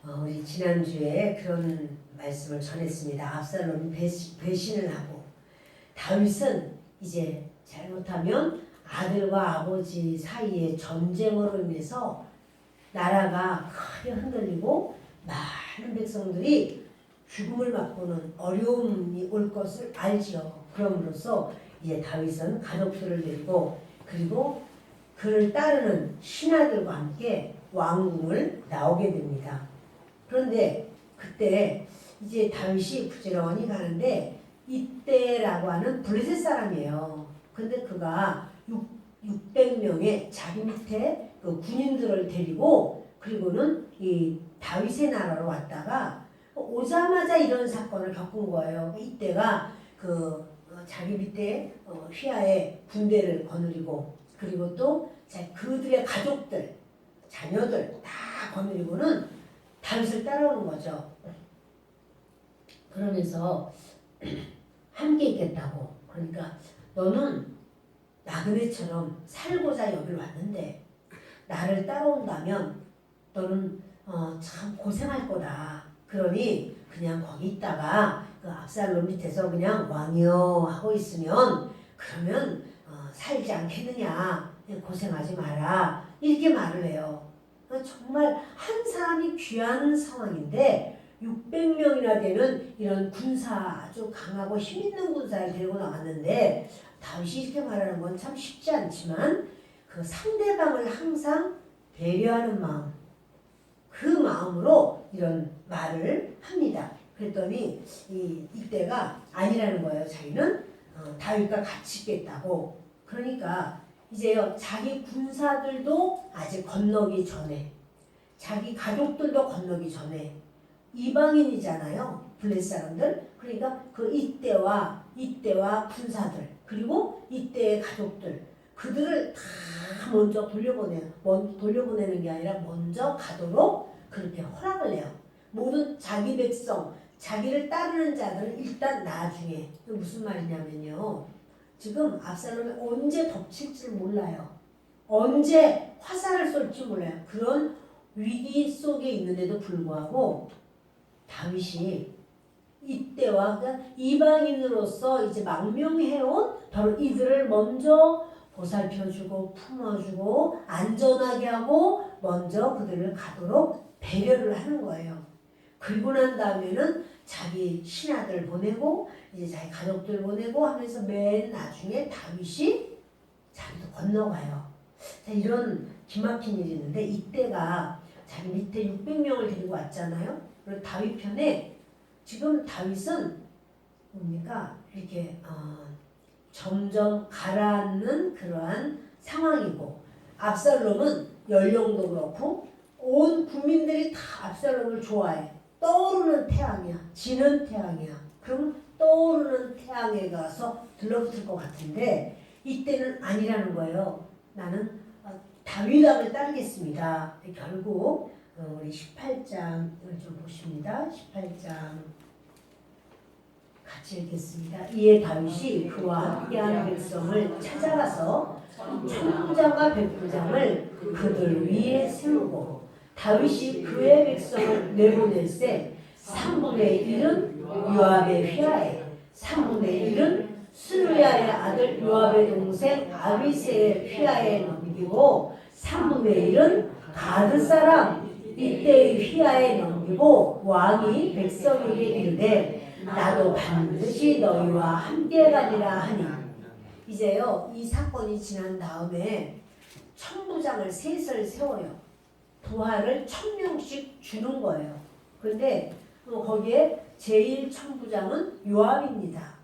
우리 지난주에 그런 말씀을 전했습니다. 압살롬이 배신을 하고 다윗은 이제 잘못하면 아들과 아버지 사이의 전쟁으로 인해서 나라가 크게 흔들리고 많은 백성들이 죽음을 맞고는 어려움이 올 것을 알지요. 그럼으로써 이제 다윗은 가족들을 데리고 그리고 그를 따르는 신하들과 함께 왕궁을 나오게 됩니다. 그런데 그때 이제 다윗이 부지런히 가는데 이때라고 하는 블레셋 사람이에요. 근데 그가 600명의 자기 밑에 그 군인들을 데리고 그리고는 이 다윗의 나라로 왔다가 오자마자 이런 사건을 겪은 거예요. 이때가 그 자기 밑에 휘하의 군대를 거느리고 그리고 또 그들의 가족들, 자녀들 다 거느리고는 다윗을 따라오는 거죠. 그러면서 함께 있겠다고. 그러니까 너는 나그네처럼 살고자 여기를 왔는데 나를 따라온다면 너는 참 고생할 거다. 그러니 그냥 거기 있다가 그 압살롬 밑에서 그냥 왕이여 하고 있으면 그러면 살지 않겠느냐. 고생하지 마라. 이렇게 말을 해요. 정말 한 사람이 귀한 상황인데 600명이나 되는 이런 군사 아주 강하고 힘있는 군사를 데리고 나왔는데 다윗이 이렇게 말하는 건 참 쉽지 않지만 그 상대방을 항상 배려하는 마음 그 마음으로 이런 말을 합니다. 그랬더니 이때가 아니라는 거예요. 자기는 다윗과 같이 있겠다고. 그러니까 이제요 자기 군사들도 아직 건너기 전에 자기 가족들도 건너기 전에 이방인이잖아요. 블레셋 사람들. 그러니까 그 이때와 군사들 그리고 이때의 가족들 그들을 다 먼저 돌려보내는 게 아니라 먼저 가도록 그렇게 허락을 해요. 모든 자기 백성, 자기를 따르는 자들은 일단 나중에. 무슨 말이냐면요. 지금 압살롬이 언제 덮칠지 몰라요. 언제 화살을 쏠지 몰라요. 그런 위기 속에 있는데도 불구하고 다윗이 이때와 이방인으로서 이제 망명해온 바로 이들을 먼저 보살펴주고 품어주고 안전하게 하고 먼저 그들을 가도록 배려를 하는 거예요. 그리고 난 다음에는 자기 신하들 보내고 이제 자기 가족들 보내고 하면서 맨 나중에 다윗이 자기도 건너가요. 자, 이런 기막힌 일이 있는데 이때가 자기 밑에 600명을 데리고 왔잖아요. 그리고 다윗 편에 지금 다윗은 뭡니까? 이렇게 점점 가라앉는 그러한 상황이고 압살롬은 연령도 그렇고 온 국민들이 다 압살롬을 좋아해. 떠오르는 태양이야. 지는 태양이야. 그럼 떠오르는 태양에 가서 들러붙을 것 같은데 이때는 아니라는 거예요. 나는 다윗왕을 따르겠습니다. 결국 우리 18장을 좀 보십니다. 18장 같이 읽겠습니다. 이에 다윗이 그와 함께하는 백성을 찾아가서 천부장과 백부장을 그들 위에 세우고 다윗이 그의 백성을 내보낼세 3분의 1은 요압의 휘하에 3분의 1은 스루야의 아들 요압의 동생 아비새의 휘하에 넘기고 3분의 1은 가드 사람 이때의 휘하에 넘기고 왕이 백성에게 이르되 나도 반드시 너희와 함께 가리라 하니. 이제요 이 사건이 지난 다음에 천부장을 셋을 세워요. 부하를 1000명씩 주는 거예요. 그런데 거기에 제일 천부장은 요압입니다.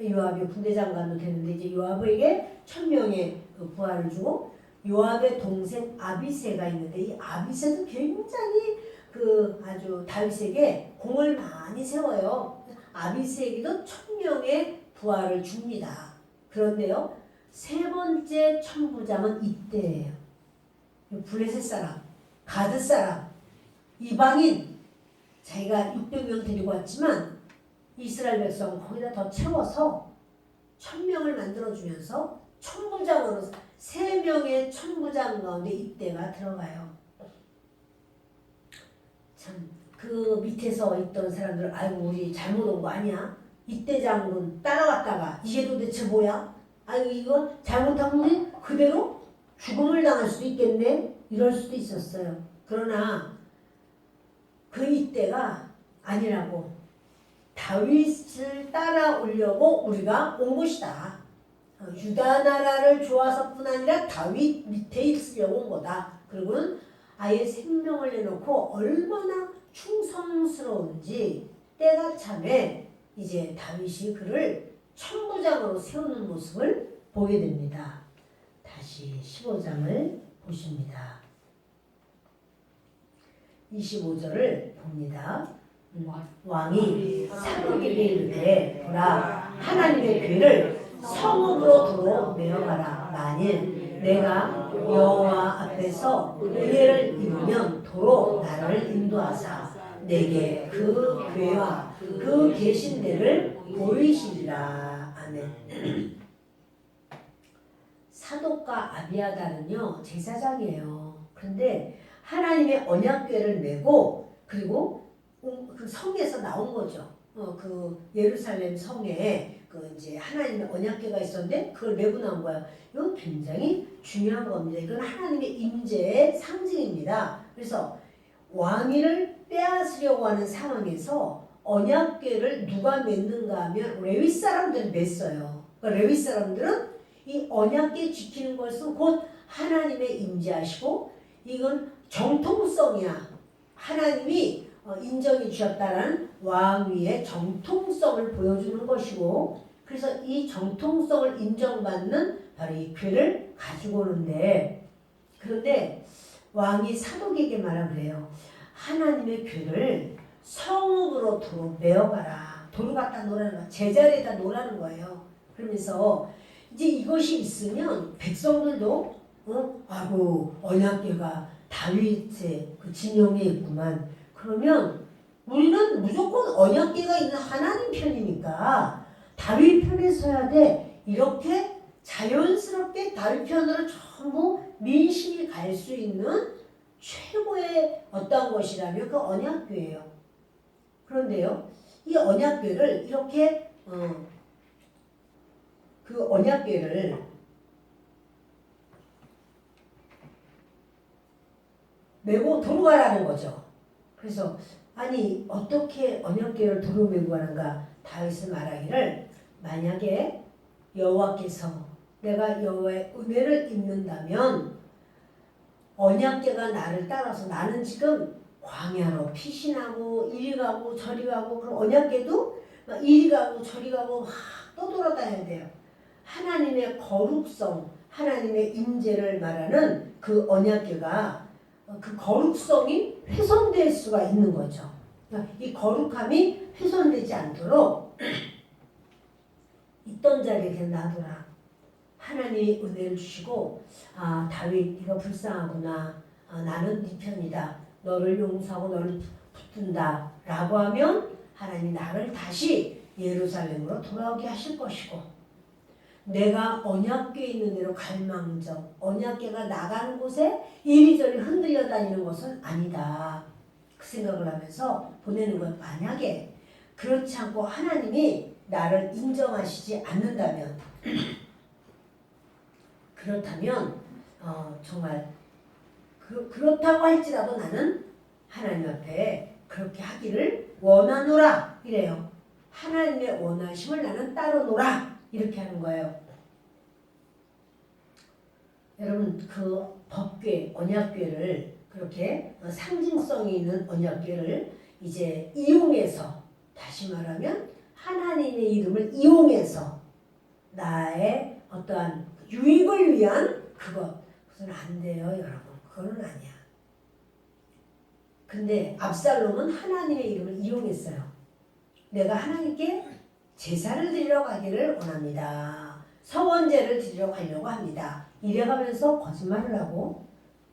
요압이 군대장관도 되는데 이제 요압에게 1000명의 그 부하를 주고 요압의 동생 아비새가 있는데 이 아비새도 굉장히 그 아주 다윗에게 공을 많이 세워요. 아비새에게도 1000명의 부하를 줍니다. 그런데요 세 번째 천부장은 이때예요. 블레셋 사람, 가드 사람, 이방인 자기가 600명 데리고 왔지만 이스라엘 백성은 거기다 더 채워서 1000명을 만들어주면서 천부장으로 3명의 천부장 가운데 이때가 들어가요. 자, 참 그 밑에서 있던 사람들 아이고 우리 잘못 온 거 아니야? 이때 장군 따라왔다가 이게 도대체 뭐야? 아이고 이거 잘못한 건데 그대로 죽음을 당할 수도 있겠네? 이럴 수도 있었어요. 그러나 그 이때가 아니라고 다윗을 따라오려고 우리가 온 것이다. 유다 나라를 좋아서뿐 아니라 다윗 밑에 있으려고 온 거다. 그리고는 아예 생명을 내놓고 얼마나 충성스러운지 때가 참에 이제 다윗이 그를 천부장으로 세우는 모습을 보게 됩니다. 다시 15장을 보십니다. 25절을 봅니다. 왕이 사독에게 이르되 보라 하나님의 괴를 성읍으로 도로 메어가라. 만일 내가 여호와 앞에서 은혜를 입으면 도로 나를 인도하사 내게 그 괴와 그 계신 데를 보이시리라. 아멘. 사독과 아비아달은요 제사장이에요. 그런데 하나님의 언약궤를 메고 그리고 그 성에서 나온 거죠. 그 예루살렘 성에 그 이제 하나님의 언약궤가 있었는데 그걸 메고 나온 거예요. 이건 굉장히 중요한 겁니다. 이건 하나님의 임재의 상징입니다. 그래서 왕위를 빼앗으려고 하는 상황에서 언약궤를 누가 맺는가 하면 레위 사람들이 맸어요. 그러니까 레위 사람들은 이 언약궤 지키는 것은 곧 하나님의 임재하시고 이건 정통성이야. 하나님이 인정해 주셨다는 왕위의 정통성을 보여주는 것이고 그래서 이 정통성을 인정받는 바로 이 궤를 가지고 오는데 그런데 왕이 사독에게 말하면 그래요. 하나님의 궤를 성읍으로 도로 메어가라. 도로 갖다 놓으라는 거야. 제자리에다 놓으라는 거예요. 그러면서 이제 이것이 있으면 백성들도 아이고 언약궤가 다윗의 그 진영에 있구만. 그러면 우리는 무조건 언약궤가 있는 하나님 편이니까 다윗 편에 서야 돼. 이렇게 자연스럽게 다윗 편으로 전부 민심이 갈 수 있는 최고의 어떤 것이라면 그 언약궤예요. 그런데요, 이 언약궤를 이렇게 그 언약궤를 메고 도로 가라는 거죠. 그래서 아니 어떻게 언약궤를 도로 메고 가는가? 다윗은 말하기를 만약에 여호와께서 내가 여호와의 은혜를 입는다면 언약궤가 나를 따라서 나는 지금 광야로 피신하고 이리 가고 저리 가고 그럼 언약궤도 막 이리 가고 저리 가고 막 떠돌아다녀야 돼요. 하나님의 거룩성, 하나님의 임재를 말하는 그 언약궤가 그 거룩성이 훼손될 수가 있는 거죠. 이 거룩함이 훼손되지 않도록 있던 자리에 그냥 놔둬라. 하나님이 은혜를 주시고 아 다윗 이거 불쌍하구나. 나는 네 편이다. 너를 용서하고 너를 붙든다. 라고 하면 하나님이 나를 다시 예루살렘으로 돌아오게 하실 것이고 내가 언약궤 있는 대로 갈망정 언약궤가 나가는 곳에 이리저리 흔들려 다니는 것은 아니다. 그 생각을 하면서 보내는 건 만약에 그렇지 않고 하나님이 나를 인정하시지 않는다면 그렇다면 정말 그렇다고 할지라도 나는 하나님 앞에 그렇게 하기를 원하노라 이래요. 하나님의 원하심을 나는 따르노라 이렇게 하는 거예요. 여러분 그 법궤 언약궤를 그렇게 상징성이 있는 언약궤를 이제 이용해서 다시 말하면 하나님의 이름을 이용해서 나의 어떠한 유익을 위한 그것은 안 돼요 여러분. 그거는 아니야. 근데 압살롬은 하나님의 이름을 이용했어요. 내가 하나님께 제사를 드리러 가기를 원합니다. 서원제를 드리러 가려고 합니다. 이래가면서 거짓말을 하고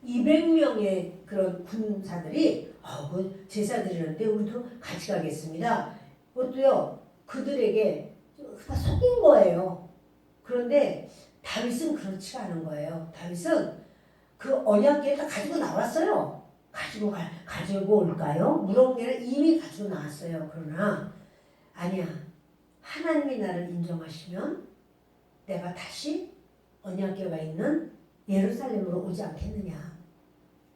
200명의 그런 군사들이 그 제사 드리는데 우리도 같이 가겠습니다. 그것도요 그들에게 다 속인 거예요. 그런데 다윗은 그렇지 않은 거예요. 다윗은 그 언약궤를 다 가지고 나왔어요. 가지고 올까요? 무럭내를 이미 가지고 나왔어요. 그러나 아니야. 하나님이 나를 인정하시면 내가 다시 언약궤가 있는 예루살렘으로 오지 않겠느냐.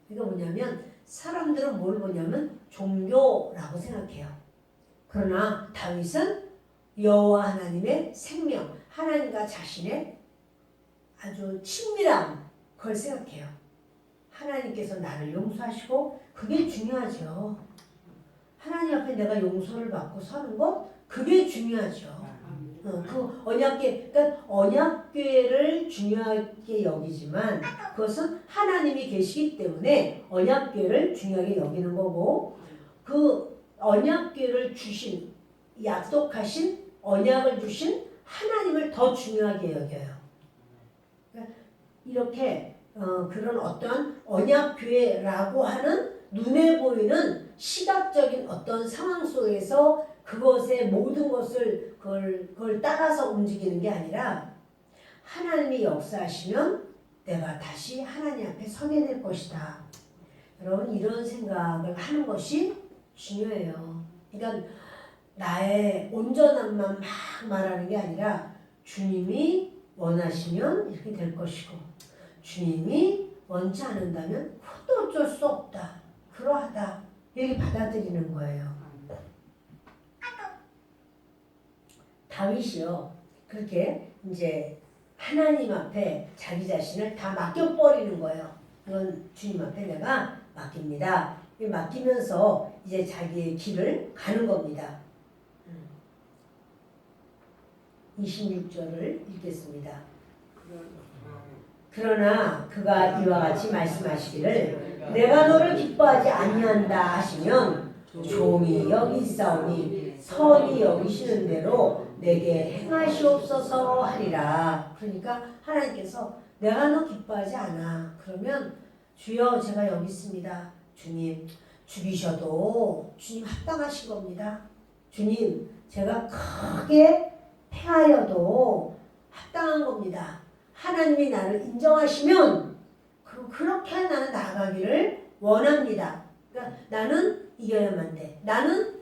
이거 뭐냐면 사람들은 뭘 보냐면 종교라고 생각해요. 그러나 다윗은 여호와 하나님의 생명, 하나님과 자신의 아주 친밀함, 그걸 생각해요. 하나님께서 나를 용서하시고 그게 중요하죠. 하나님 앞에 내가 용서를 받고 서는 것, 그게 중요하죠. 그 언약궤, 그러니까 언약궤를 중요하게 여기지만 그것은 하나님이 계시기 때문에 언약궤를 중요하게 여기는 거고, 그 언약궤를 주신, 약속하신 언약을 주신 하나님을 더 중요하게 여겨요. 그러니까 이렇게 그런 어떠한 언약궤라고 하는 눈에 보이는 시각적인 어떤 상황 속에서 그것의 모든 것을 그걸 따라서 움직이는 게 아니라 하나님이 역사하시면 내가 다시 하나님 앞에 서게 될 것이다. 여러분 이런 생각을 하는 것이 중요해요. 그러니까 나의 온전함만 막 말하는 게 아니라 주님이 원하시면 이렇게 될 것이고 주님이 원치 않는다면 그것도 어쩔 수 없다. 그러하다. 이렇게 받아들이는 거예요. 다윗이요. 그렇게 이제 하나님 앞에 자기 자신을 다 맡겨버리는 거예요. 이건 주님 앞에 내가 맡깁니다. 맡기면서 이제 자기의 길을 가는 겁니다. 26절을 읽겠습니다. 그러나 그가 이와 같이 말씀하시기를 내가 너를 기뻐하지 아니한다 하시면 종이 여기 있사오니 선이 여기시는 대로 내게 행하시옵소서 하리라. 그러니까 하나님께서 내가 너 기뻐하지 않아. 그러면 주여 제가 여기 있습니다. 주님 죽이셔도 주님 합당하신 겁니다. 주님 제가 크게 패하여도 합당한 겁니다. 하나님이 나를 인정하시면 그렇게 나는 나아가기를 원합니다. 그러니까 나는 이겨야만 돼. 나는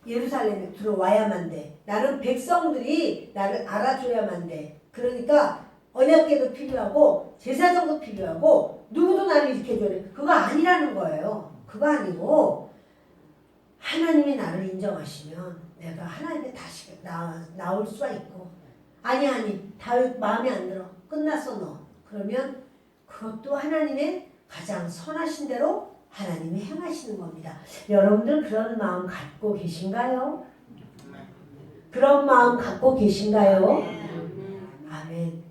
예루살렘에 들어와야만 돼. 나는 백성들이 나를 알아줘야만 돼. 그러니까 언약궤도 필요하고 제사장도 필요하고 누구도 나를 지켜줘야 돼. 그거 아니라는 거예요. 그거 아니고 하나님이 나를 인정하시면 내가 하나님께 다시 나올 수가 있고 아니 다윗 마음에 안 들어. 끝났어 너. 그러면 그것도 하나님의 가장 선하신 대로 하나님이 행하시는 겁니다. 여러분들 그런 마음 갖고 계신가요? 그런 마음 갖고 계신가요? 아멘.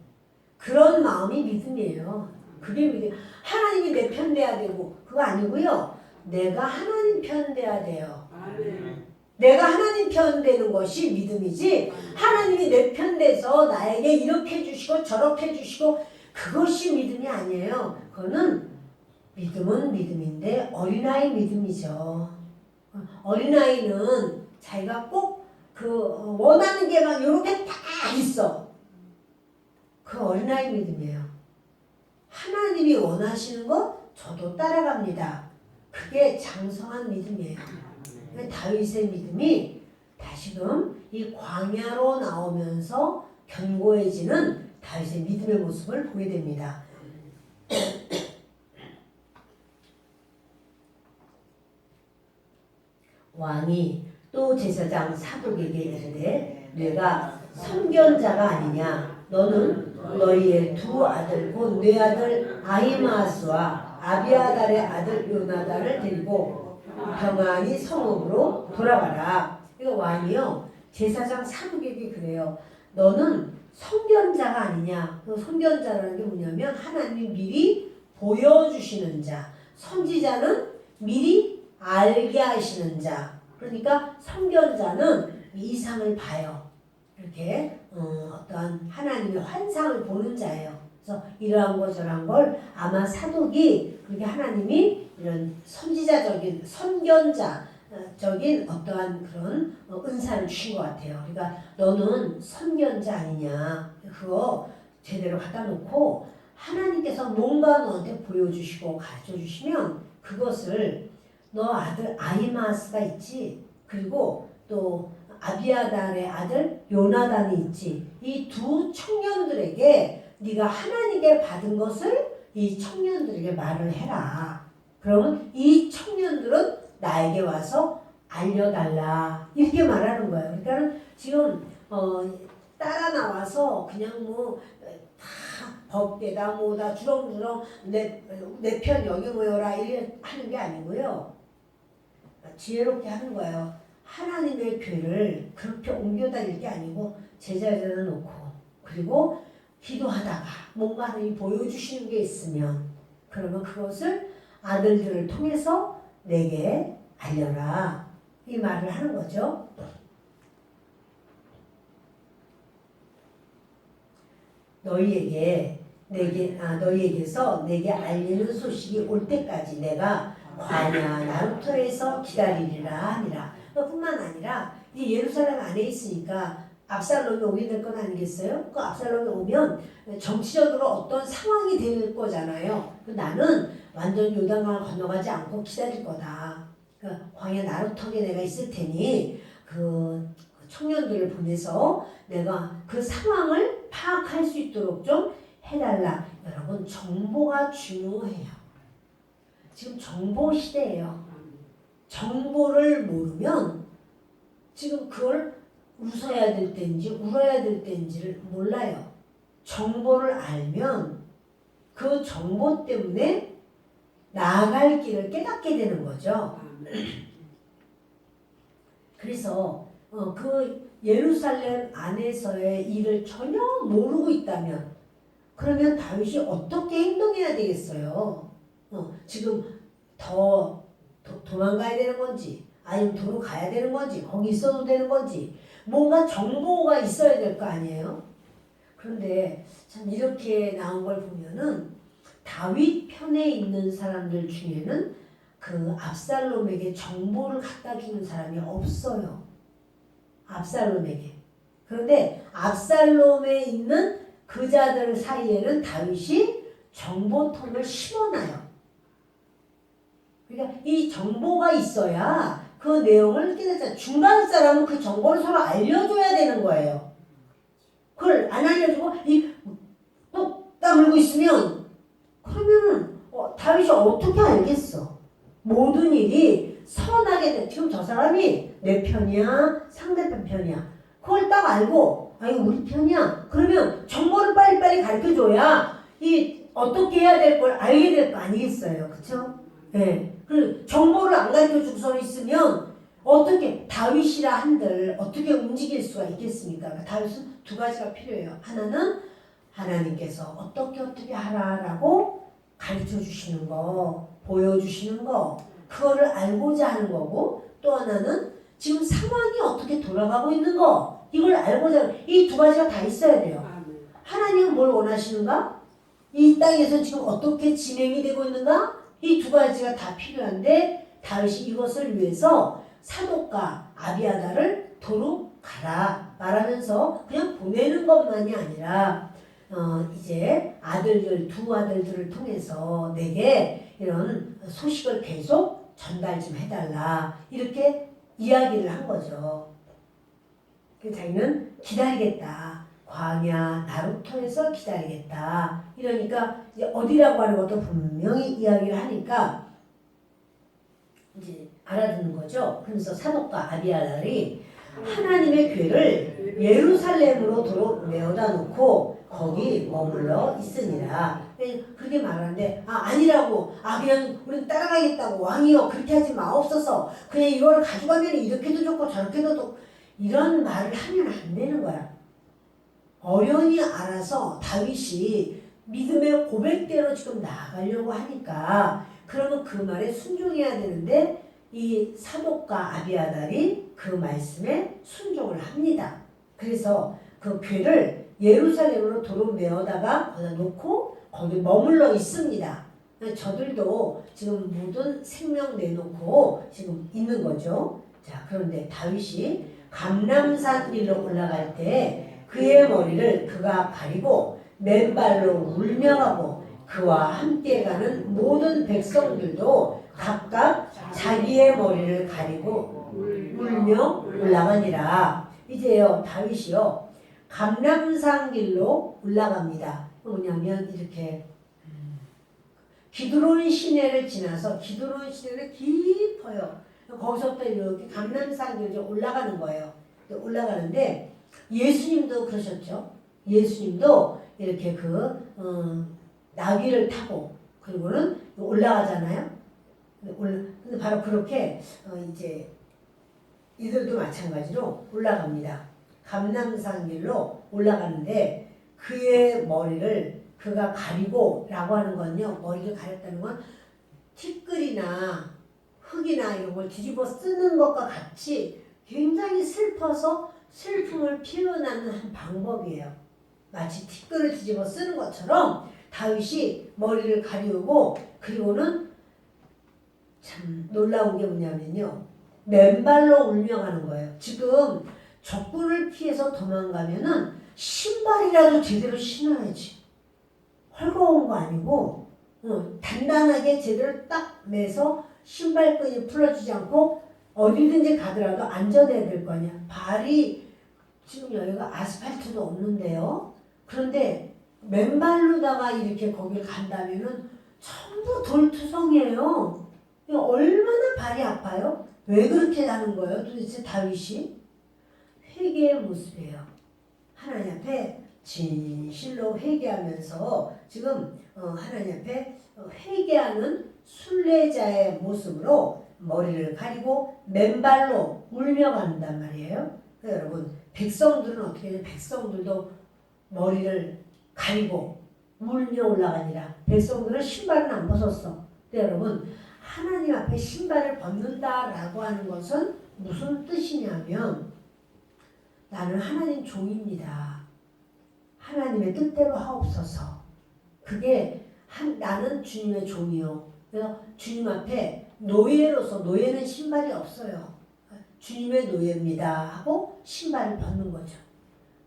그런 마음이 믿음이에요. 그게 믿음. 하나님이 내 편 돼야 되고 그거 아니고요. 내가 하나님 편 돼야 돼요. 내가 하나님 편 되는 것이 믿음이지 하나님이 내 편 돼서 나에게 이렇게 해주시고 저렇게 해주시고 그것이 믿음이 아니에요. 그거는 믿음은 믿음인데 어린아이 믿음이죠. 어린아이는 자기가 꼭 그 원하는 게 막 이렇게 다 있어. 그 어린아이 믿음이에요. 하나님이 원하시는 것 저도 따라갑니다. 그게 장성한 믿음이에요. 다윗의 믿음이 다시금 이 광야로 나오면서 견고해지는 다윗의 믿음의 모습을 보게 됩니다. 왕이 또 제사장 사독에게 이르되 내가 선견자가 아니냐. 너는 너희의 두 아들 곧 네 아들 아히마아스와 아비아달의 아들 요나단을 데리고 평안히 성읍으로 돌아가라. 이거 왕이요 제사장 사독에게 그래요. 너는 선견자가 아니냐. 그 선견자라는 게 뭐냐면 하나님이 미리 보여주시는 자. 선지자는 미리 알게 하시는 자. 그러니까 선견자는 이상을 봐요. 이렇게 어떠한 하나님의 환상을 보는 자예요. 그래서 이러한 거 저러한 걸 아마 사독이 그렇게 하나님이 이런 선지자적인 선견자적인 어떠한 그런 은사를 주신 것 같아요. 그러니까 너는 선견자 아니냐. 그거 제대로 갖다 놓고 하나님께서 뭔가 너한테 보여주시고 가르쳐주시면 그것을 너 아들 아히마스가 있지. 그리고 또 아비아달의 아들 요나단이 있지. 이 두 청년들에게 네가 하나님께 받은 것을 이 청년들에게 말을 해라. 그러면 이 청년들은 나에게 와서 알려달라. 이렇게 말하는 거예요. 그러니까 지금 따라 나와서 그냥 뭐 다 법대다 뭐다 주렁주렁 내 편 여기 모여라 이렇게 하는 게 아니고요. 지혜롭게 하는 거예요. 하나님의 교회를 그렇게 옮겨 다닐 게 아니고 제자리에 놓고 그리고 기도하다가 뭔가 하나님이 보여주시는 게 있으면 그러면 그것을 아들들을 통해서 내게 알려라. 이 말을 하는 거죠. 너희에게서 내게 알리는 소식이 올 때까지 내가 광야 나루터에서 기다리리라 하니라. 뿐만 아니라 이 예루살렘 안에 있으니까 압살롬이 오게 될 건 아니겠어요? 그 압살롬이 오면 정치적으로 어떤 상황이 될 거잖아요. 나는 완전 요단강을 건너가지 않고 기다릴 거다. 광야 나루터에 내가 있을 테니 그 청년들을 보내서 내가 그 상황을 파악할 수 있도록 좀 해달라. 여러분 정보가 중요해요. 지금 정보 시대예요. 정보를 모르면 지금 그걸 웃어야 될 때인지 울어야 될 때인지를 몰라요. 정보를 알면 그 정보 때문에 나아갈 길을 깨닫게 되는 거죠. 그래서 그 예루살렘 안에서의 일을 전혀 모르고 있다면 그러면 다윗이 어떻게 행동해야 되겠어요? 지금 더 도망가야 되는 건지 아니면 도로 가야 되는 건지 거기 있어도 되는 건지 뭔가 정보가 있어야 될 거 아니에요? 그런데 참 이렇게 나온 걸 보면은 다윗 편에 있는 사람들 중에는 그 압살롬에게 정보를 갖다 주는 사람이 없어요. 압살롬에게. 그런데 압살롬에 있는 그자들 사이에는 다윗이 정보통을 심어놔요. 그러니까 이 정보가 있어야 그 내용을 깨닫잖아요. 중간 사람은 그 정보를 서로 알려줘야 되는 거예요. 그걸 안 알려주고 또 따물고 있으면 그러면은 다윗이 어떻게 알겠어? 모든 일이 선하게 돼. 지금 저 사람이 내 편이야? 상대편 편이야? 그걸 딱 알고 이거 우리 편이야? 그러면 정보를 빨리빨리 가르쳐줘야 이 어떻게 해야 될 걸 알게 될 거 아니겠어요? 그쵸? 네. 그 정보를 안 가르쳐주고서 있으면 어떻게 다윗이라 한들 어떻게 움직일 수가 있겠습니까? 다윗은 두 가지가 필요해요. 하나는 하나님께서 어떻게 하라라고 가르쳐 주시는 거, 보여주시는 거, 그거를 알고자 하는 거고, 또 하나는 지금 상황이 어떻게 돌아가고 있는 거, 이걸 알고자 이 두 가지가 다 있어야 돼요. 하나님은 뭘 원하시는가? 이 땅에서 지금 어떻게 진행이 되고 있는가? 이 두 가지가 다 필요한데 다윗이 이것을 위해서 사독과 아비아달을 도로 가라 말하면서 그냥 보내는 것만이 아니라 이제 두 아들들을 통해서 내게 이런 소식을 계속 전달 좀 해달라 이렇게 이야기를 한 거죠. 자기는 기다리겠다. 광야 나루터에서 기다리겠다. 이러니까 이제 어디라고 하는 것도 분명히 이야기를 하니까 이제 알아듣는 거죠. 그래서 사독과 아비아달이 하나님의 궤를 예루살렘으로 도로 메어다 놓고 거기 머물러 있으니라. 그렇게 말하는데 아니라고 그냥 우리는 따라가겠다고 왕이여 그렇게 하지 마옵소서 그냥 이걸 가져가면 이렇게도 좋고 저렇게도 좋고 이런 말을 하면 안 되는 거야. 어련히 알아서 다윗이 믿음의 고백대로 지금 나아가려고 하니까 그러면 그 말에 순종해야 되는데 이 사독과 아비아달이 그 말씀에 순종을 합니다. 그래서 그 궤를 예루살렘으로 도로 메어다가 거기다 놓고 거기 머물러 있습니다. 저들도 지금 모든 생명 내놓고 지금 있는 거죠. 자, 그런데 다윗이 감람산 위로 올라갈 때 그의 머리를 그가 가리고 맨발로 울며 가고 그와 함께 가는 모든 백성들도 각각 자기의 머리를 가리고 울며 올라가니라. 이제요 다윗이요 감람산 길로 올라갑니다. 뭐냐면 이렇게 기드론 시내를 지나서 기드론 시내는 깊어요. 거기서부터 이렇게 감람산 길로 올라가는 거예요. 올라가는데 예수님도 그러셨죠. 예수님도 이렇게 나귀를 타고 그리고는 올라가잖아요. 근데 바로 그렇게 이제 이들도 마찬가지로 올라갑니다. 감람산 길로 올라가는데 그의 머리를 그가 가리고 라고 하는 건요. 머리를 가렸다는 건 티끌이나 흙이나 이런 걸 뒤집어 쓰는 것과 같이 굉장히 슬퍼서 슬픔을 표현하는 한 방법이에요. 마치 티끌을 뒤집어 쓰는 것처럼 다윗이 머리를 가리우고 그리고는 참 놀라운 게 뭐냐면요. 맨발로 울며 가는 거예요. 지금 적군을 피해서 도망가면은 신발이라도 제대로 신어야지. 헐거운 거 아니고 단단하게 제대로 딱 매서 신발끈이 풀어주지 않고 어디든지 가더라도 안전해야 될 거 아니야. 발이 지금 여기가 아스팔트도 없는데요. 그런데 맨발로다가 이렇게 거길 간다면은 전부 돌투성이에요. 얼마나 발이 아파요? 왜 그렇게 하는 거예요? 도대체 다윗이? 회개의 모습이에요. 하나님 앞에 진실로 회개하면서 지금 하나님 앞에 회개하는 순례자의 모습으로 머리를 가리고 맨발로 울며 간단 말이에요. 그러니까 여러분 백성들은 어떻게 해요? 백성들도 머리를 가리고 울며 올라가니라. 백성들은 신발은 안 벗었어. 근데 여러분 하나님 앞에 신발을 벗는다라고 하는 것은 무슨 뜻이냐면 나는 하나님 종입니다. 하나님의 뜻대로 하옵소서. 그게 나는 주님의 종이요. 그래서 주님 앞에 노예로서 노예는 신발이 없어요. 주님의 노예입니다 하고 신발을 벗는 거죠.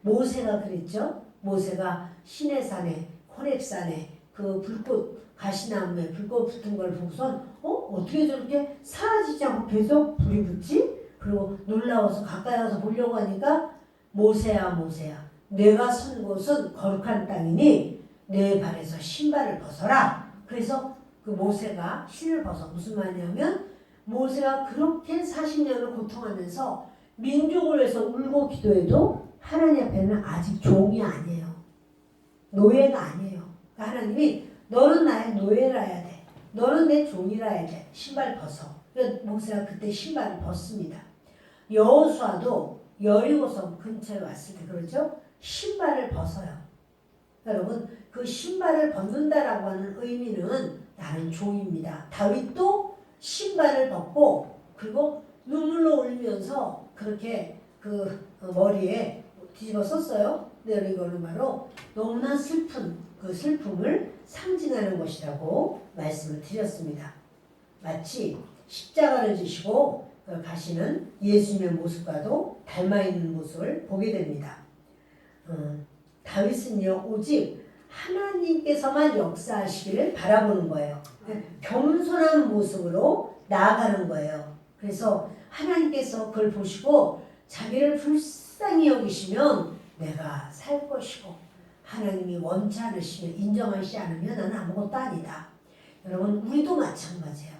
모세가 그랬죠. 모세가 시내산에 호렙산에 그 불꽃 가시나무에 불꽃 붙은 걸 보고선 어떻게 저렇게 사라지지 않고 계속 불이 붙지? 그리고 놀라워서 가까이 가서 보려고 하니까 모세야 모세야 내가 선 곳은 거룩한 땅이니 내 발에서 신발을 벗어라. 그래서 그 모세가 신을 벗어. 무슨 말이냐면 모세가 그렇게 40년을 고통하면서 민족을 위해서 울고 기도해도 하나님 앞에는 아직 종이 아니에요. 노예가 아니에요. 그러니까 하나님이 너는 나의 노예라야 돼. 너는 내 종이라야 돼. 신발 벗어. 그래서 모세가 그때 신발을 벗습니다. 여호수아도 여리고성 근처에 왔을 때 그러죠. 신발을 벗어요. 여러분 그 신발을 벗는다라고 하는 의미는 나는 종입니다. 다윗도 신발을 벗고 그리고 눈물로 울면서 그렇게 그 머리에 뒤집어 썼어요. 근데 이거는 바로 너무나 슬픈 그 슬픔을 상징하는 것이라고 말씀을 드렸습니다. 마치 십자가를 지시고 가시는 예수님의 모습과도 닮아있는 모습을 보게 됩니다. 다윗은요 오직 하나님께서만 역사하시기를 바라보는 거예요. 겸손한 모습으로 나아가는 거예요. 그래서 하나님께서 그걸 보시고 자기를 불쌍히 여기시면 내가 살 것이고 하나님이 원치 않으시면 인정하시지 않으면 나는 아무것도 아니다. 여러분 우리도 마찬가지예요.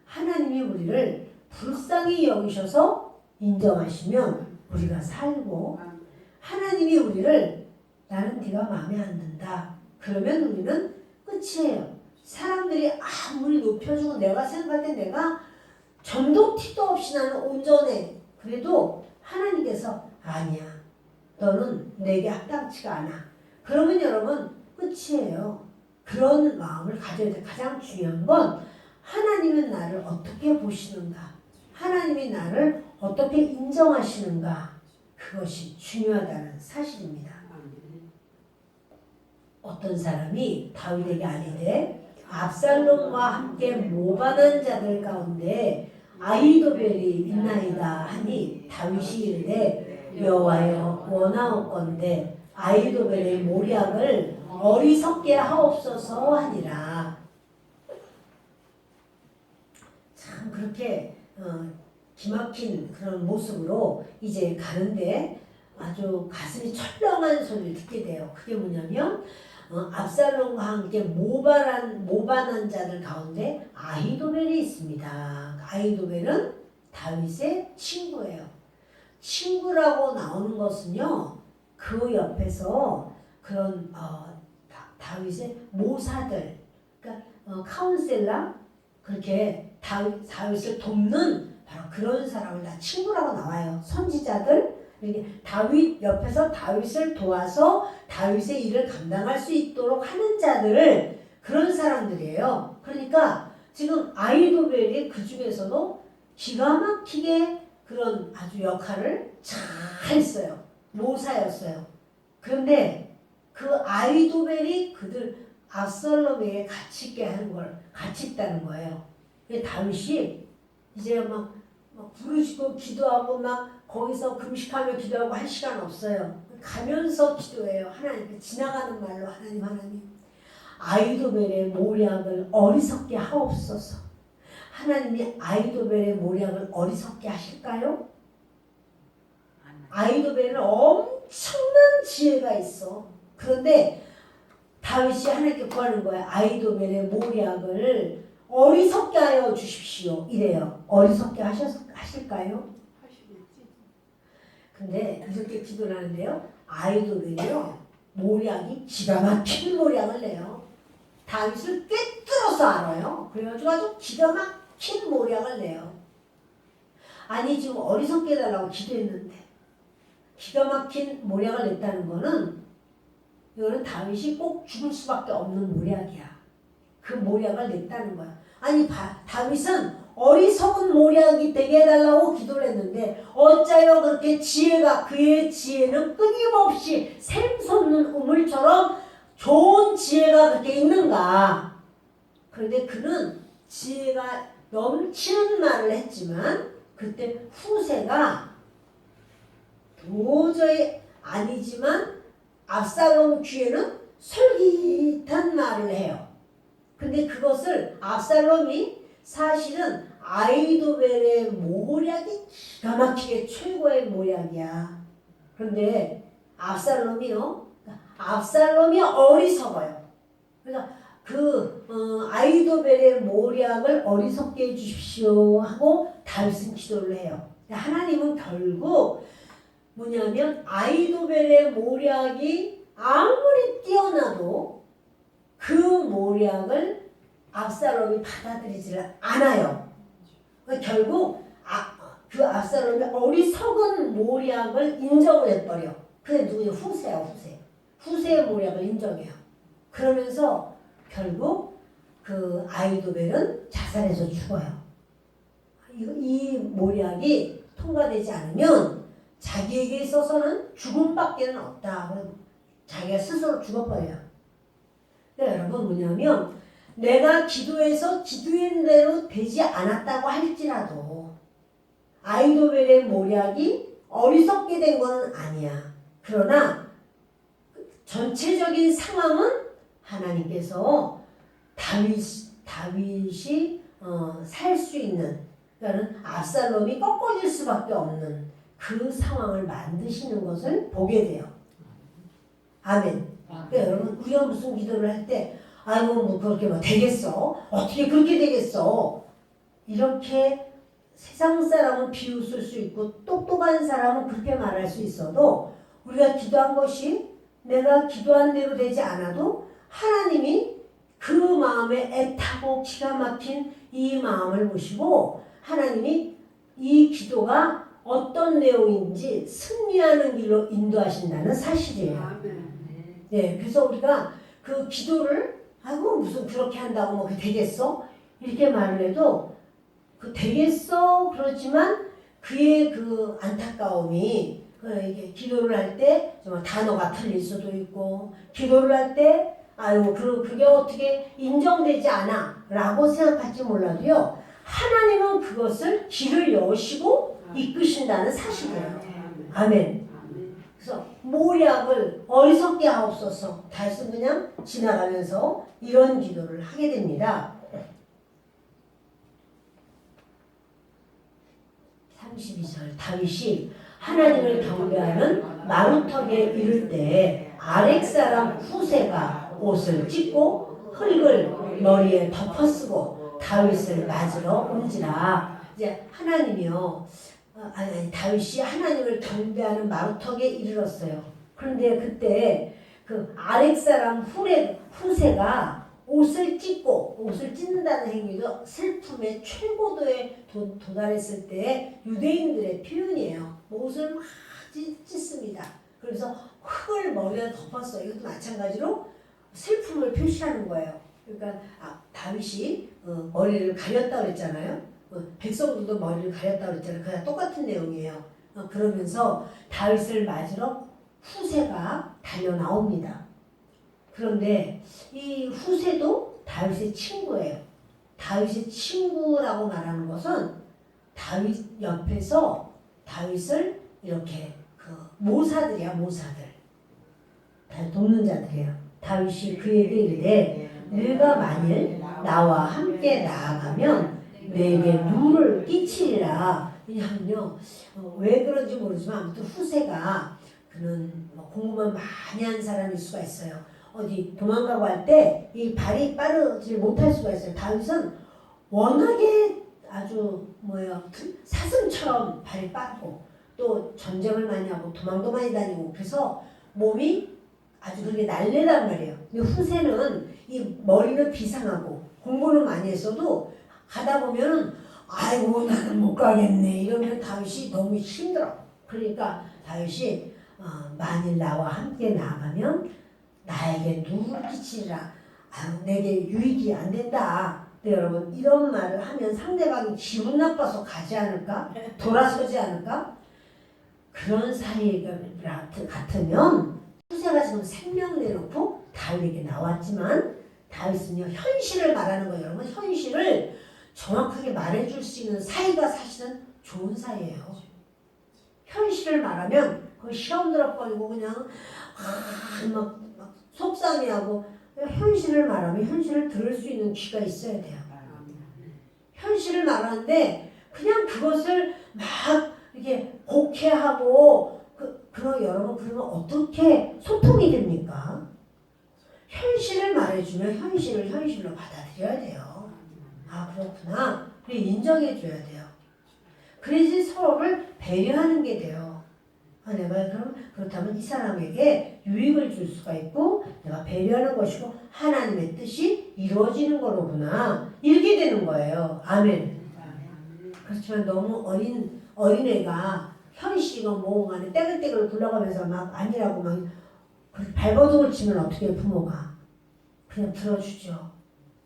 하나님이 우리를 불쌍히 여기셔서 인정하시면 우리가 살고 하나님이 우리를 나는 네가 마음에 안 든다. 그러면 우리는 끝이에요. 사람들이 아무리 높여주고 내가 생각할 때 내가 점도 티도 없이 나는 온전해. 그래도 하나님께서 아니야. 너는 내게 합당치가 않아. 그러면 여러분 끝이에요. 그런 마음을 가져야 돼. 가장 중요한 건 하나님은 나를 어떻게 보시는가. 하나님이 나를 어떻게 인정하시는가. 그것이 중요하다는 사실입니다. 어떤 사람이 다윗에게 아니되 압살롬과 함께 모반한 자들 가운데 아히도벨이 있나이다 하니 다윗이 이르되 여호와여 원하옵건대 아히도벨의 모략을 어리석게 하옵소서 하니라. 그렇게 기막힌 그런 모습으로 이제 가는데 아주 가슴이 철렁한 소리를 듣게 돼요. 그게 뭐냐면 압살롬과 함께 모반한 자들 가운데 아히도벨이 있습니다. 아히도벨은 다윗의 친구예요. 친구라고 나오는 것은요, 그 옆에서 그런 다윗의 모사들, 그러니까 카운셀러, 그렇게 다윗을 돕는 바로 그런 사람을 다 친구라고 나와요. 선지자들, 이렇게 다윗 옆에서 다윗을 도와서 다윗의 일을 감당할 수 있도록 하는 자들을 그런 사람들이에요. 그러니까 지금 아히도벨이 그 중에서도 기가 막히게 그런 아주 역할을 잘 했어요. 모사였어요. 그런데 그 아히도벨이 그들 압살롬에게 같이 있게 하는 걸 같이 있다는 거예요. 다윗이 이제 막 부르시고 기도하고 막 거기서 금식하며 기도하고 할 시간 없어요. 가면서 기도해요. 하나님께 지나가는 말로 하나님 아히도벨의 모략을 어리석게 하옵소서. 하나님이 아히도벨의 모략을 어리석게 하실까요? 아히도벨은 엄청난 지혜가 있어. 그런데 다윗이 하나님께 구하는 거예요. 아히도벨의 모략을 어리석게 하여 주십시오. 이래요. 어리석게 하실까요? 하시겠지. 근데 이렇게 기도를 하는데요. 아히도벨이요, 모략이 기가 막힌 모략을 내요. 다윗을 꿰뚫어서 알아요. 그래가지고 아주 기가 막힌 모략을 내요. 아니 지금 어리석게 해달라고 기도했는데 기가 막힌 모략을 냈다는 거는 이거는 다윗이 꼭 죽을 수밖에 없는 모략이야. 그 모략을 냈다는 거야. 아니 다윗은 어리석은 모략이 되게 해달라고 기도를 했는데 어짜요 그렇게 지혜가, 그의 지혜는 끊임없이 샘솟는 우물처럼 좋은 지혜가 그렇게 있는가. 그런데 그는 지혜가 넘치는 말을 했지만 그때 후세가 도저히 아니지만 압살롬 귀에는 솔깃한 말을 해요. 근데 그것을 압살롬이 사실은 아히도벨의 모략이 기가 막히게 최고의 모략이야. 그런데 압살롬이 어리석어요. 그러니까 아히도벨의 모략을 어리석게 해주십시오 하고 다윗은 기도를 해요. 하나님은 결국 뭐냐면 아히도벨의 모략이 아무리 뛰어나도 그 모략을 압살롬이 받아들이지를 않아요. 결국 그 압살롬이 어리석은 모략을 인정을 해버려. 그게 누구냐? 후세의 모략을 인정해요. 그러면서 결국 그 아히도벨은 자살해서 죽어요. 이 모략이 통과되지 않으면 자기에게 있어서는 죽음밖에 없다. 자기가 스스로 죽어버려요. 근데 여러분 뭐냐면 내가 기도해서 기도한 대로 되지 않았다고 할지라도 아히도벨의 모략이 어리석게 된 건 아니야. 그러나 전체적인 상황은 하나님께서 다윗이 살 수 있는, 그러니까 압살롬이 꺾어질 수밖에 없는 그 상황을 만드시는 것을 보게 돼요. 아멘. 그러니까 여러분 우리가 무슨 기도를 할 때 아이고 뭐 그렇게 뭐 되겠어? 어떻게 그렇게 되겠어? 이렇게 세상 사람은 비웃을 수 있고 똑똑한 사람은 그렇게 말할 수 있어도 우리가 기도한 것이 내가 기도한 대로 되지 않아도 하나님이 그 마음에 애타고 기가 막힌 이 마음을 보시고 하나님이 이 기도가 어떤 내용인지 승리하는 길로 인도하신다는 사실이에요. 네, 그래서 우리가 그 기도를 아이고 무슨 그렇게 한다고 뭐 되겠어? 이렇게 말을 해도 그 되겠어 그렇지만 그의 그 안타까움이 이게 기도를 할 때 정말 단어가 틀릴 수도 있고 기도를 할 때 아이고 그게 어떻게 인정되지 않아 라고 생각할지 몰라도요 하나님은 그것을 길을 여시고 이끄신다는 사실이에요. 아멘. 그래서 모략을 어리석게 하옵소서. 다시 그냥 지나가면서 이런 기도를 하게 됩니다. 32절 다윗이 하나님을 경배하는 마루턱에 이를 때 아렉 사람 후세가 옷을 찢고 흙을 머리에 덮어쓰고 다윗을 맞으러 온지라. 이제 하나님이요, 다윗이 하나님을 경배하는 마루턱에 이르렀어요. 그런데 그때 그 아렉 사람 후세가 옷을 찢는다는 행위도 슬픔의 최고도에 도달했을 때 유대인들의 표현이에요. 옷을 막 찢습니다. 그래서 흙을 머리에 덮었어요. 이것도 마찬가지로 슬픔을 표시하는 거예요. 그러니까 다윗이 머리를 가렸다고 그랬잖아요. 백성들도 머리를 가렸다고 그랬잖아요. 그냥 똑같은 내용이에요. 그러면서 다윗을 맞으러 후세가 달려 나옵니다. 그런데 이 후세도 다윗의 친구예요. 다윗의 친구라고 말하는 것은 다윗 옆에서 다윗을 이렇게 모사들이야, 모사들. 다 돕는 자들이에요. 다윗이 그에게 이르되 네가 만일 나와 함께 나아가면 내게 누를 끼치리라. 왜냐하면요, 왜 그런지 모르지만 아무튼 후세가 그는 공부만 많이 한 사람일 수가 있어요. 어디 도망가고 할 때 이 발이 빠르지 못할 수가 있어요. 다윗은 워낙에 아주 사슴처럼 발이 빠르고 또 전쟁을 많이 하고 도망도 많이 다니고 그래서 몸이 아주 그렇게 날래단 말이에요. 근데 후세는 이 머리는 비상하고 공부는 많이 했어도 가다 보면은 아이고 나는 못 가겠네 이러면 다윗이 너무 힘들어. 그러니까 다윗이 만일 나와 함께 나아가면 나에게 누를 끼치리라. 내게 유익이 안 된다. 근데 여러분 이런 말을 하면 상대방이 기분 나빠서 가지 않을까? 돌아서지 않을까? 그런 사이가 같으면 후세가 지금 생명 내놓고 다윗에게 나왔지만 다윗은요 현실을 말하는 거예요. 여러분 현실을 정확하게 말해줄 수 있는 사이가 사실은 좋은 사이예요. 현실을 말하면 그 시험 들어버리고 그냥 막 속상해하고 현실을 말하면 현실을 들을 수 있는 귀가 있어야 돼요. 현실을 말하는데 그냥 그것을 막 이렇게 곡해하고 여러분 그러면 어떻게 소통이 됩니까? 현실을 말해주면 현실을 현실로 받아들여야 돼요. 그렇구나. 그래 인정해줘야 돼요. 그래야지 서로를 배려하는 게 돼요. 내가 그렇다면 이 사람에게 유익을 줄 수가 있고 내가 배려하는 것이고 하나님의 뜻이 이루어지는 거로구나 이렇게 되는 거예요. 아멘. 그렇지만 너무 어린애가 현실이건 뭐건 간에 떼글떼글 굴러가면서 막 아니라고 막 발버둥을 치면 어떻게 해요, 부모가? 그냥 들어주죠.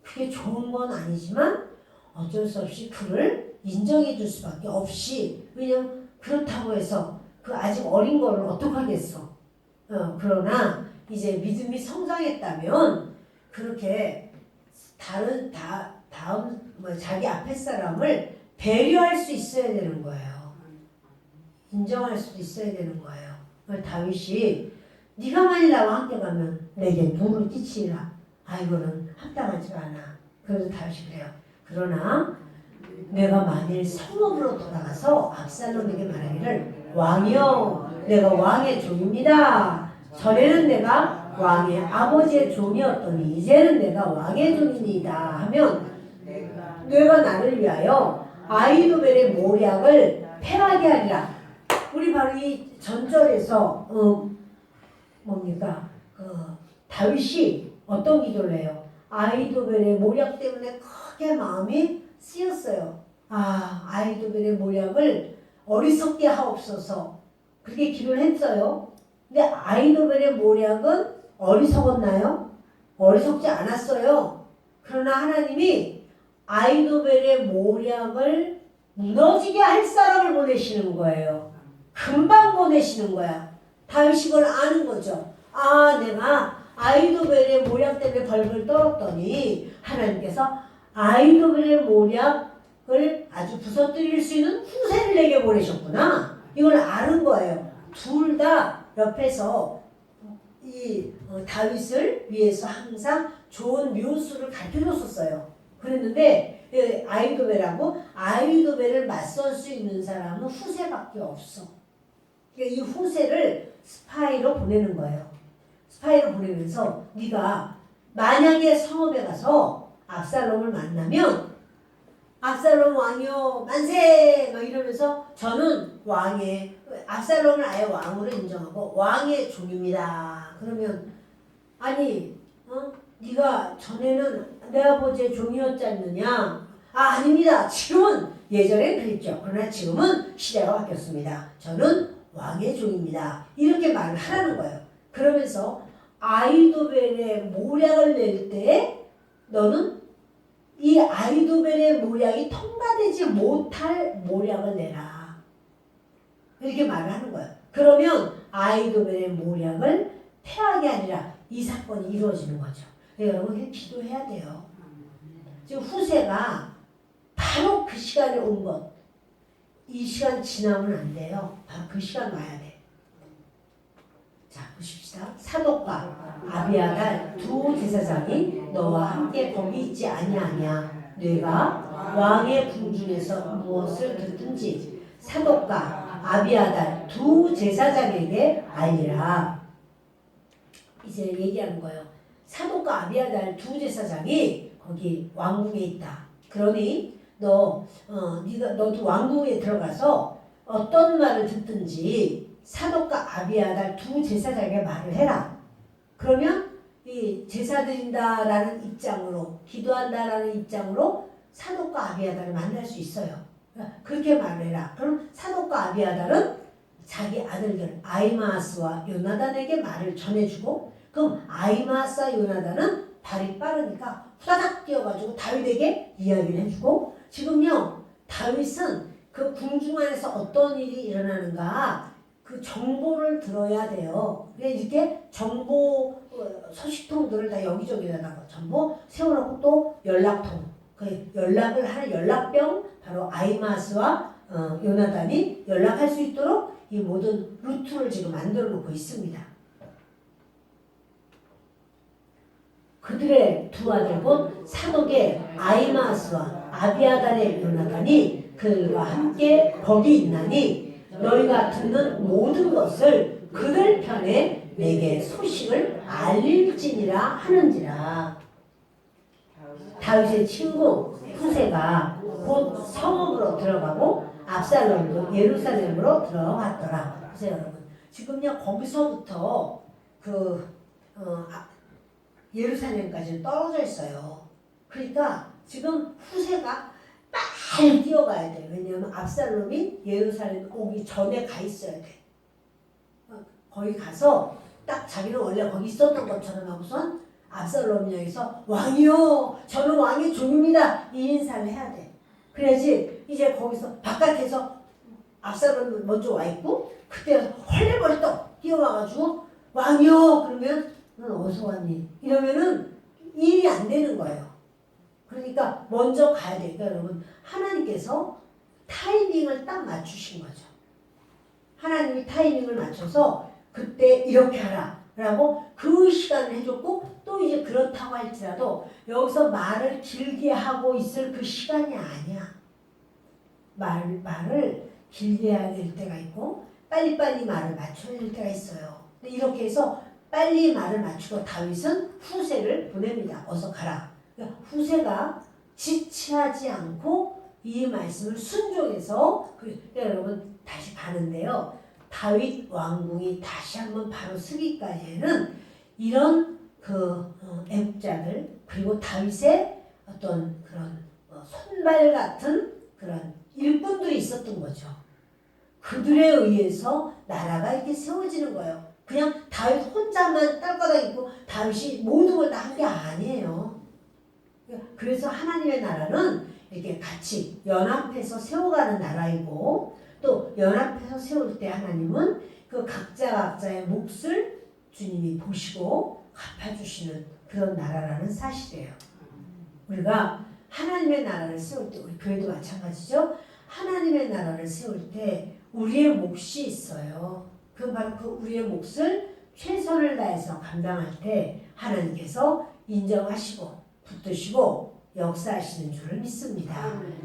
그게 좋은 건 아니지만 어쩔 수 없이 그를 인정해 줄 수밖에 없이 왜냐면 그렇다고 해서 그 아직 어린 거를 어떡하겠어. 그러나 이제 믿음이 성장했다면 그렇게 자기 앞에 사람을 배려할 수 있어야 되는 거예요. 인정할 수도 있어야 되는 거예요. 다윗이 네가 만일 나와 함께 가면 내게 누를 끼치리라. 이거는 합당하지가 않아. 그래서 다윗이 그래요. 그러나 내가 만일 성읍으로 돌아가서 압살롬에게 말하기를 왕이여 내가 왕의 종입니다. 전에는 내가 왕의 아버지의 종이었더니 이제는 내가 왕의 종입니다 하면 내가 나를 위하여 아히도벨의 모략을 패하게 하리라. 우리 바로 이 전절에서 다윗이 어떤 기도를 해요? 아히도벨의 모략 때문에 크게 마음이 쓰였어요. 아히도벨의 모략을 어리석게 하옵소서. 그렇게 기도를 했어요. 근데 아히도벨의 모략은 어리석었나요? 어리석지 않았어요. 그러나 하나님이 아히도벨의 모략을 무너지게 할 사람을 보내시는 거예요. 금방 보내시는 거야. 다윗이 그걸 아는 거죠. 내가 아히도벨의 모략 때문에 벌벌 떨었더니 하나님께서 아히도벨의 모략을 아주 부서뜨릴 수 있는 후세를 내게 보내셨구나. 이걸 아는 거예요. 둘 다 옆에서 이 다윗을 위해서 항상 좋은 묘수를 가르쳐줬었어요. 그랬는데 아이도베라고 아이도베를 맞설 수 있는 사람은 후세밖에 없어. 그러니까 이 후세를 스파이로 보내는 거예요. 스파이로 보내면서 네가 만약에 성읍에 가서 압살롬을 만나면 압살롬 왕이요 만세 막 이러면서 저는 왕의 압살롬을 아예 왕으로 인정하고 왕의 종입니다. 그러면 아니 네가 전에는 내 아버지의 종이었지 않느냐? 아닙니다. 지금은 예전엔 그랬죠. 그러나 지금은 시대가 바뀌었습니다. 저는 왕의 종입니다. 이렇게 말을 하라는 거예요. 그러면서 아이도벨의 모략을 낼 때 너는 이 아이도벨의 모략이 통과되지 못할 모략을 내라. 이렇게 말을 하는 거예요. 그러면 아이도벨의 모략을 패하게 하리라. 이 사건이 이루어지는 거죠. 여러분 기도해야 돼요. 지금 후세가 바로 그 시간에 온 것. 이 시간 지나면 안 돼요. 바로 그 시간 와야 돼. 자 보십시다. 사독과 아비아달 두 제사장이 너와 함께 거기 있지 아니하냐. 네가 왕의 궁중에서 무엇을 듣든지 사독과 아비아달 두 제사장에게 알리라. 이제 얘기하는 거예요. 사독과 아비아달 두 제사장이 거기 왕궁에 있다. 그러니 너도 왕궁에 들어가서 어떤 말을 듣든지 사독과 아비아달 두 제사장에게 말을 해라. 그러면 이 제사 드린다라는 입장으로 기도한다라는 입장으로 사독과 아비아달을 만날 수 있어요. 그렇게 말을 해라. 그럼 사독과 아비아달은 자기 아들들 아히마아스와 요나단에게 말을 전해주고 그럼 아히마아스와 요나단은 발이 빠르니까 후다닥 뛰어가지고 다윗에게 이야기를 해주고 지금요 다윗은 그 궁중 안에서 어떤 일이 일어나는가 그 정보를 들어야 돼요. 이렇게 정보 소식통들을 다 여기저기다가 전부 세워놓고 또 연락통 그 연락을 하는 연락병 바로 아히마아스와 요나단이 연락할 수 있도록 이 모든 루트를 지금 만들어 놓고 있습니다. 그들의 두 아들 곧 사독의 아히마아스와 아비아달의 요나단이 그들과 함께 거기 있나니 너희가 듣는 모든 것을 그들 편에 내게 소식을 알릴지니라 하는지라. 다윗의 친구 후세가 곧 성읍으로 들어가고 압살롬도 예루살렘으로 들어갔더라. 보세요 여러분. 지금요 거기서부터 예루살렘까지 떨어져 있어요. 그러니까 지금 후세가 빨리 뛰어가야 돼. 왜냐하면 압살롬이 예루살렘 오기 전에 가 있어야 돼. 거기 가서 딱 자기는 원래 거기 있었던 것처럼 하고선 압살롬이 여기서 왕이요 저는 왕의 종입니다 이 인사를 해야 돼. 그래야지 이제 거기서 바깥에서 압살롬이 먼저 와 있고 그때 헐레벌떡 뛰어와가지고 왕이요 그러면 넌 어디서 왔니? 이러면은 일이 안 되는 거예요. 그러니까 먼저 가야 돼요. 그러니까 여러분 하나님께서 타이밍을 딱 맞추신 거죠. 하나님이 타이밍을 맞춰서 그때 이렇게 하라 라고 그 시간을 해줬고 또 이제 그렇다고 할지라도 여기서 말을 길게 하고 있을 그 시간이 아니야. 말을 길게 해야 될 때가 있고 빨리빨리 말을 맞춰야 될 때가 있어요. 근데 이렇게 해서 빨리 말을 맞추고 다윗은 후세를 보냅니다. 어서 가라. 그러니까 후세가 지체하지 않고 이 말씀을 순종해서 여러분 다시 가는데요. 다윗 왕궁이 다시 한번 바로 서기까지는 이런 애국자들 그리고 다윗의 어떤 그런 손발 같은 그런 일꾼들이 있었던 거죠. 그들에 의해서 나라가 이렇게 세워지는 거예요. 그냥 다윗 혼자만 딸바닥 있고 다윗이 모든 걸 다 한 게 아니에요. 그래서 하나님의 나라는 이렇게 같이 연합해서 세워가는 나라이고 또 연합해서 세울 때 하나님은 그 각자의 몫을 주님이 보시고 갚아주시는 그런 나라라는 사실이에요. 우리가 하나님의 나라를 세울 때 우리 교회도 마찬가지죠. 하나님의 나라를 세울 때 우리의 몫이 있어요. 그 바로 그 우리의 몫을 최선을 다해서 감당할 때 하나님께서 인정하시고 붙드시고 역사하시는 줄을 믿습니다. 아멘.